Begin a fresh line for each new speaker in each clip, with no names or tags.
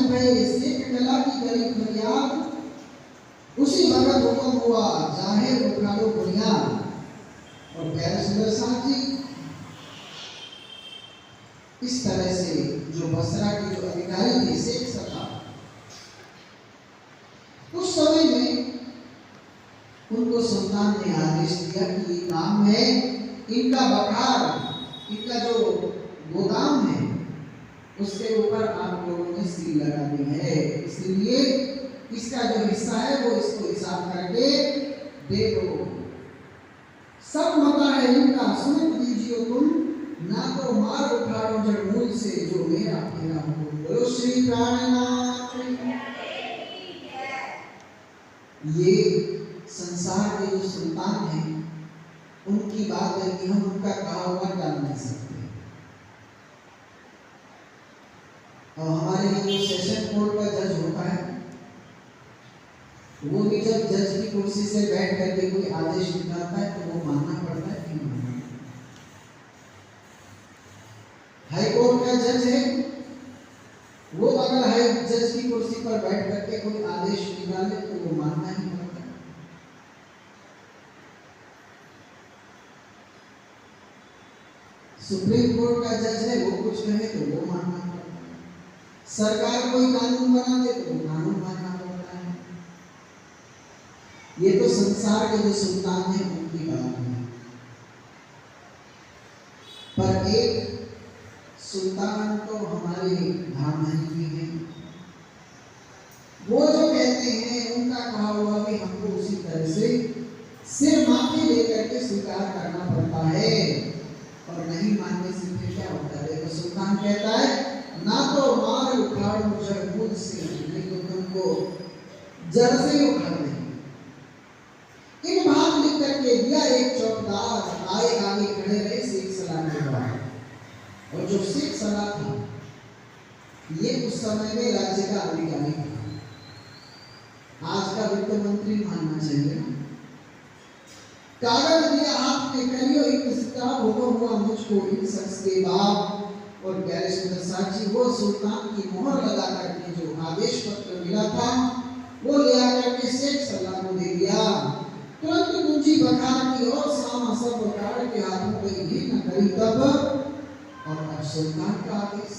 भय शेख कला की करी फरियाद, उसी भगत हुक्म हुआ जाहिर उखाड़ो बुनियाद। और प्यारे सुंदर साथ जी, इस तरह से जो बसरा के जो अधिकारी थे शेख सरदार, उस समय में उनको सुल्तान ने आदेश दिया कि ये काम है, इनका बखार, इनका जो गोदाम है उसके ऊपर आप लोगों ने सील लगा दी है, इसलिए इसका जो हिस्सा है वो इसको हिसाब करके दे दो। सब मता है इनका सुन दीजिए तुम, ना तो मार उठाओ जड़ मूल से जो मेरा मेरा हो। बोलो श्री प्राणनाथ। ये संसार के जो सुल्तान हैं उनकी बात है कि हम उनका कहा हुआ टाल नहीं सकते। और हमारे यहाँ जो सेशन कोर्ट का जज होता है वो भी जब जज की कुर्सी से बैठ करके कोई आदेश निकालता है तो वो मानना पड़ता है कि मानना। हाई कोर्ट का जज है, वो अगर हाई जज की कुर्सी पर बैठ करके कोई आदेश निकाले तो वो मानना ही पड़ता है। सुप्रीम कोर्ट का जज है, वो कुछ कहे तो वो मानना पड़ता है। सरकार कोई कानून बना दे तो वो कानून मानना पड़ता है। ये तो संसार के जो सुल्तान हैं उनकी बात है। पर एक सुल्तान तो हमारे धामधनी भी हैं, वो जो कहते हैं उनका कहा हुआ भी हमको उसी तरह से सिर माथे लेकर के स्वीकार करना पड़ता है। और नहीं मानने से फिर क्या होता है? देखो सुल्तान कहता है ना तो मार उखाड़ो जड़ मूल से, नहीं तो तुमको जड़ से ही उखाड़ देंगे। इन बात लिख करके दिया एक चौकीदार, आए आगे खड़े रहे शेख सलाह के बाद। और जो शेख सलाह था ये उस समय में राज्य का अधिकारी था, आज का वित्त मंत्री मानना चाहिए। कागज दिया हाथ में, करियो इंतजाम हुक्म हुआ मुझको इन शख्स के बाप। और प्यारे सुंदर साक्षी, वो सुल्तान की मोहर लगा करके जो आदेश पत्र मिला था वो ले आकर के शेख सलाह को दे दिया। तुरंत कुंजी बखार की और सामा सब बखार के हाथों पे ही न करी तब। और अब सुल्तान का आदेश,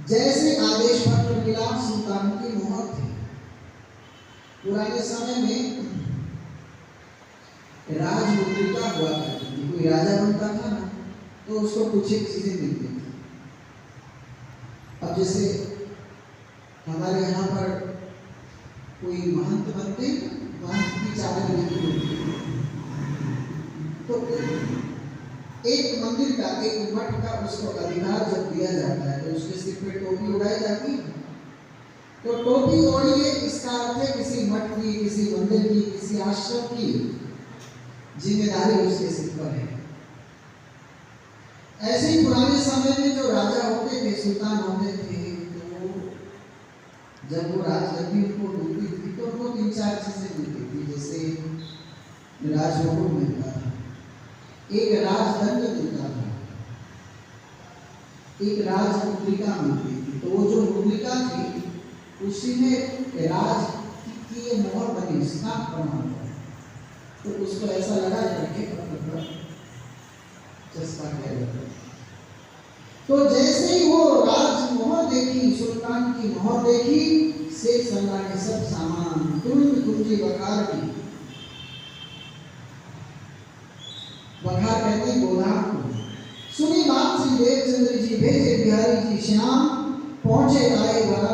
जैसे आदेश पत्र मिला सुल्तान की मोहर थी। पुराने समय में राजमुद्रिका हुआ करती थी, कोई राजा बनता था ना तो उसको कुछ एक चीजें मिलती थी। अब जैसे हमारे यहाँ पर कोई महंत बनते, महंत की चादर नहीं मिलती, तो एक मंदिर का, एक मठ का उसको अधिकार जब दिया जाता है तो उसके सिर पे टोपी उड़ाई जाती है। तो टोपी ओढ़िए इसका अर्थ है किसी मठ की, किसी मंदिर की, किसी आश्रम की जिम्मेदारी उसके सिर पर है। ऐसे ही पुराने समय में जो राजा होते थे, सुल्तान होते थे, तो जब वो राजगद्दी उनको मिलती थी तो उनको 3-4 चीजें मिलती थी। जैसे राजभोग मिलता था, एक राजदंड मिलता था, एक राजमुद्रिका मिलती थी। तो वो जो मुद्रिका थी उसी में राज की ये मोहर बनी, स्टाम्प बना हुआ, तो उसको ऐसा लगा करके चस्पा किया जाता। तो जैसे ही वो राज मोहर देखी, सुल्तान की मोहर देखी, शेख सलाह ने सब सामान तुरंत कुंजी बखार की। बखार कहते गोदाम को। सुनी बात श्री देवचंद्र जी भेजे बिहारी जी श्याम, पहुंचे आए वाला